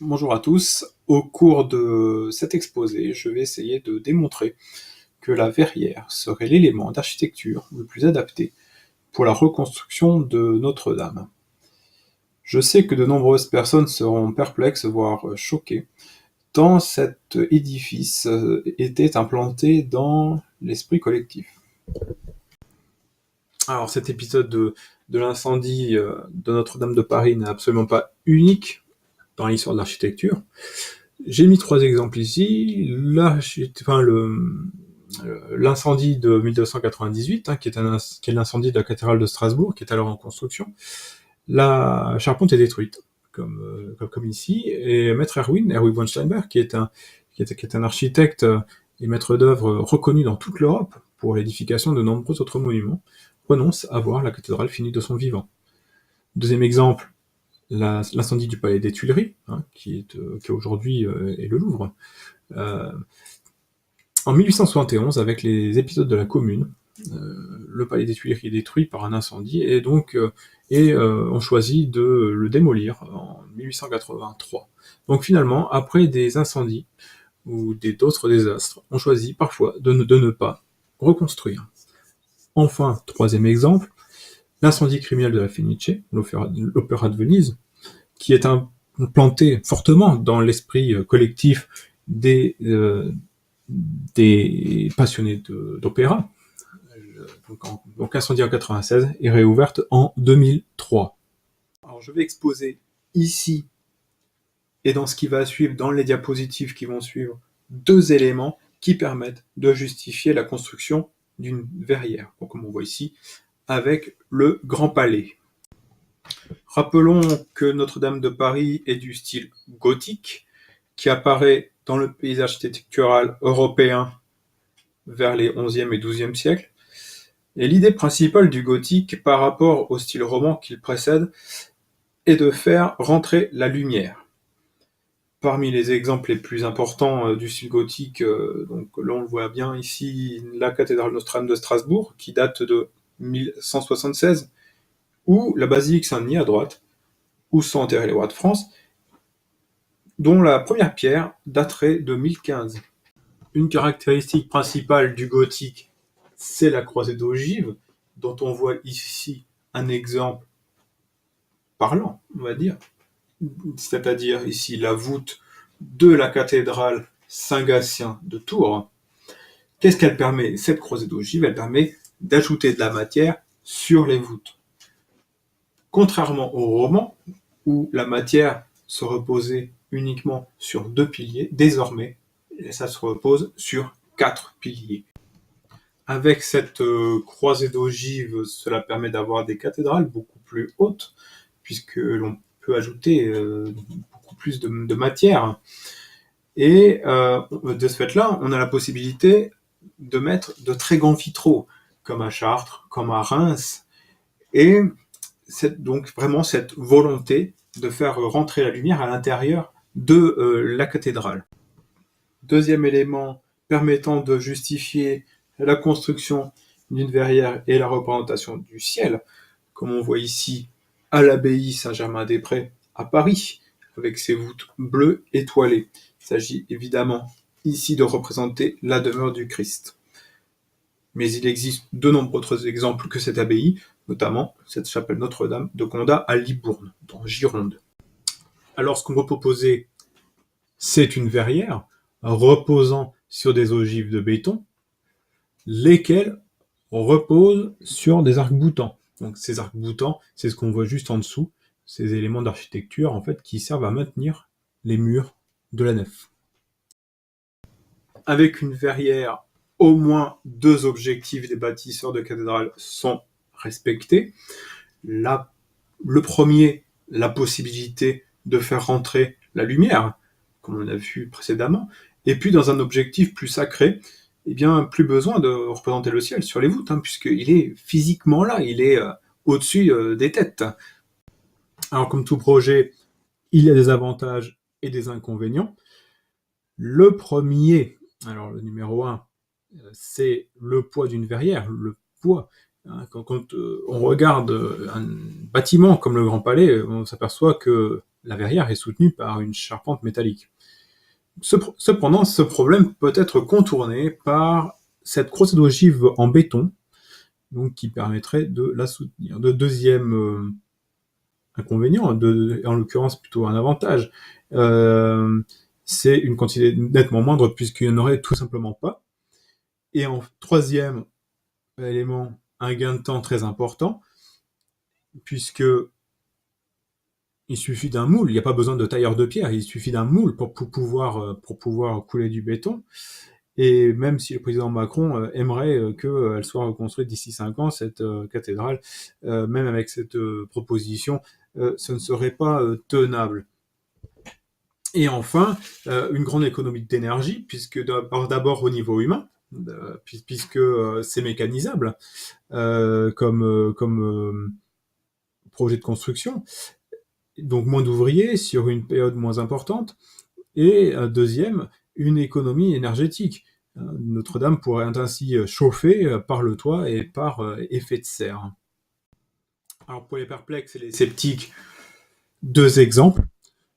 Bonjour à tous. Au cours de cet exposé, je vais essayer de démontrer que la verrière serait l'élément d'architecture le plus adapté pour la reconstruction de Notre-Dame. Je sais que de nombreuses personnes seront perplexes, voire choquées, tant cet édifice était implanté dans l'esprit collectif. Alors cet épisode de l'incendie de Notre-Dame de Paris n'est absolument pas unique dans l'histoire de l'architecture. J'ai mis 3 exemples ici. L'incendie de 1298, qui est l'incendie de la cathédrale de Strasbourg, qui est alors en construction. La charpente est détruite, comme ici, et Maître Erwin von Steinberg, qui est un architecte et maître d'œuvre reconnu dans toute l'Europe pour l'édification de nombreux autres monuments, renonce à voir la cathédrale finie de son vivant. Deuxième exemple, l'incendie du palais des Tuileries, qui aujourd'hui est le Louvre. En 1871, avec les épisodes de la Commune, le palais des Tuileries est détruit par un incendie, et donc on choisit de le démolir en 1883. Donc finalement, après des incendies ou d'autres désastres, on choisit parfois de ne pas reconstruire. Enfin, troisième exemple, l'incendie criminel de la Fenice, l'Opéra de Venise, qui est implanté fortement dans l'esprit collectif des passionnés d'opéra, donc incendiée en 96 et réouverte en 2003. Alors je vais exposer ici et dans ce qui va suivre, dans les diapositives qui vont suivre, 2 éléments qui permettent de justifier la construction d'une verrière, donc comme on voit ici, avec le Grand Palais. Rappelons que Notre-Dame de Paris est du style gothique, qui apparaît dans le paysage architectural européen vers les XIe et XIIe siècles. Et l'idée principale du gothique par rapport au style roman qui le précède est de faire rentrer la lumière. Parmi les exemples les plus importants du style gothique, donc là on le voit bien ici, la cathédrale Notre-Dame de Strasbourg, qui date de 1176, ou la basilique Saint-Denis à droite, où sont enterrés les rois de France, dont la première pierre daterait de 1015. Une caractéristique principale du gothique, c'est la croisée d'ogives, dont on voit ici un exemple parlant, on va dire, c'est-à-dire ici la voûte de la cathédrale Saint-Gatien de Tours. Qu'est-ce qu'elle permet, cette croisée d'ogives? Elle permet d'ajouter de la matière sur les voûtes. Contrairement au roman, où la matière se reposait uniquement sur 2 piliers, désormais, ça se repose sur 4 piliers. Avec cette croisée d'ogives, cela permet d'avoir des cathédrales beaucoup plus hautes, puisque l'on peut ajouter beaucoup plus de matière. Et de ce fait-là, on a la possibilité de mettre de très grands vitraux, comme à Chartres, comme à Reims, et c'est donc vraiment cette volonté de faire rentrer la lumière à l'intérieur de la cathédrale. Deuxième élément permettant de justifier la construction d'une verrière et la représentation du ciel, comme on voit ici à l'abbaye Saint-Germain-des-Prés à Paris, avec ses voûtes bleues étoilées. Il s'agit évidemment ici de représenter la demeure du Christ. Mais il existe de nombreux autres exemples que cette abbaye, notamment cette chapelle Notre-Dame de Condat à Libourne, dans Gironde. Alors ce qu'on va proposer, c'est une verrière reposant sur des ogives de béton, lesquelles reposent sur des arcs-boutants. Donc ces arcs-boutants, c'est ce qu'on voit juste en dessous, ces éléments d'architecture en fait qui servent à maintenir les murs de la nef. Avec une verrière, au moins 2 objectifs des bâtisseurs de cathédrales sont respectés. Le premier, la possibilité de faire rentrer la lumière, comme on a vu précédemment, et puis dans un objectif plus sacré, eh bien, plus besoin de représenter le ciel sur les voûtes, puisqu'il est physiquement là, il est au-dessus des têtes. Alors, comme tout projet, il y a des avantages et des inconvénients. Le premier, alors le numéro 1, c'est le poids d'une verrière, le poids. Quand on regarde un bâtiment comme le Grand Palais, on s'aperçoit que la verrière est soutenue par une charpente métallique. Cependant, ce problème peut être contourné par cette crosse d'ogive en béton, donc qui permettrait de la soutenir. De deuxième inconvénient, en l'occurrence plutôt un avantage, c'est une quantité nettement moindre puisqu'il n'y en aurait tout simplement pas. Et en troisième élément, un gain de temps très important, puisque il suffit d'un moule, il n'y a pas besoin de tailleur de pierre, il suffit d'un moule pour pouvoir couler du béton. Et même si le président Macron aimerait qu'elle soit reconstruite d'ici 5 ans, cette cathédrale, même avec cette proposition, ce ne serait pas tenable. Et enfin, une grande économie d'énergie, puisque d'abord au niveau humain, puisque c'est mécanisable comme projet de construction, donc moins d'ouvriers sur une période moins importante, et deuxième, une économie énergétique. Notre-Dame pourrait ainsi chauffer par le toit et par effet de serre. Alors pour les perplexes et les sceptiques, 2 exemples.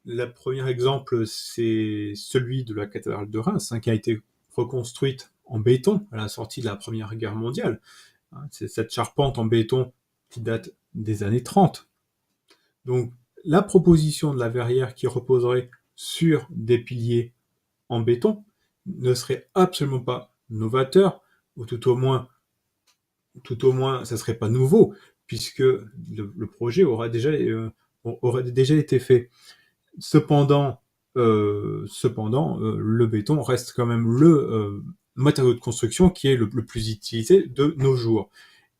Le premier exemple, c'est celui de la cathédrale de Reims, qui a été reconstruite en béton à la sortie de la Première Guerre mondiale. C'est cette charpente en béton qui date des années 30. Donc la proposition de la verrière qui reposerait sur des piliers en béton ne serait absolument pas novateur, ou tout au moins, ça serait pas nouveau, puisque le projet aurait déjà été fait. Cependant, le béton reste quand même le matériau de construction qui est le plus utilisé de nos jours.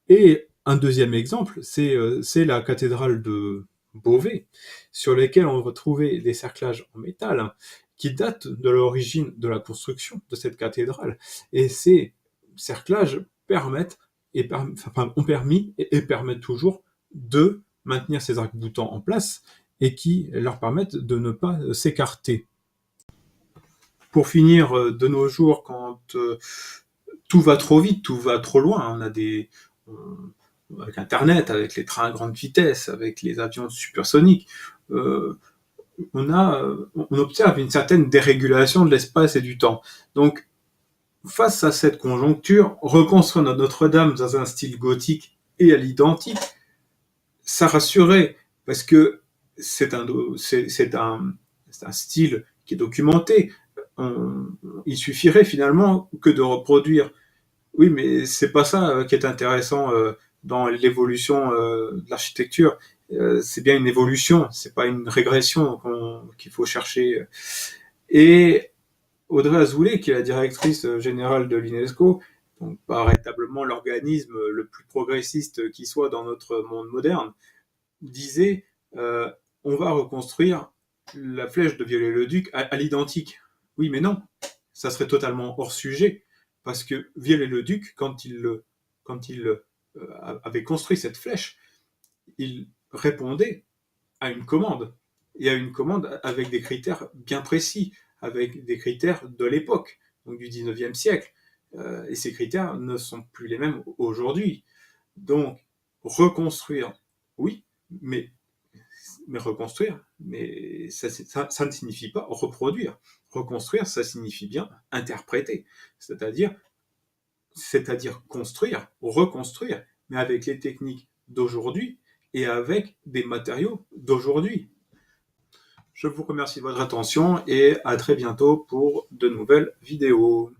Et un deuxième exemple, c'est la cathédrale de Beauvais, sur lesquels on va trouver des cerclages en métal qui datent de l'origine de la construction de cette cathédrale. Et ces cerclages ont permis et permettent toujours de maintenir ces arcs-boutants en place et qui leur permettent de ne pas s'écarter. Pour finir, de nos jours, quand tout va trop vite, tout va trop loin, on a avec Internet, avec les trains à grande vitesse, avec les avions supersoniques, on observe une certaine dérégulation de l'espace et du temps. Donc, face à cette conjoncture, reconstruire Notre-Dame dans un style gothique et à l'identique, ça rassurait, parce que c'est un style qui est documenté. Il suffirait finalement que de reproduire. Oui, mais c'est pas ça qui est intéressant dans l'évolution de l'architecture. C'est bien une évolution, c'est pas une régression qu'il faut chercher. Et Audrey Azoulay, qui est la directrice générale de l'UNESCO, donc pas véritablement l'organisme le plus progressiste qui soit dans notre monde moderne, disait on va reconstruire la flèche de Viollet-le-Duc à l'identique. Oui, mais non, ça serait totalement hors sujet, parce que Viollet-le-Duc, quand il avait construit cette flèche, il répondait à une commande, et à une commande avec des critères bien précis, avec des critères de l'époque, donc du 19e siècle. Et ces critères ne sont plus les mêmes aujourd'hui. Donc, reconstruire, oui, mais reconstruire, mais ça ne signifie pas reproduire. Reconstruire, ça signifie bien interpréter, c'est-à-dire construire, reconstruire, mais avec les techniques d'aujourd'hui et avec des matériaux d'aujourd'hui. Je vous remercie de votre attention et à très bientôt pour de nouvelles vidéos.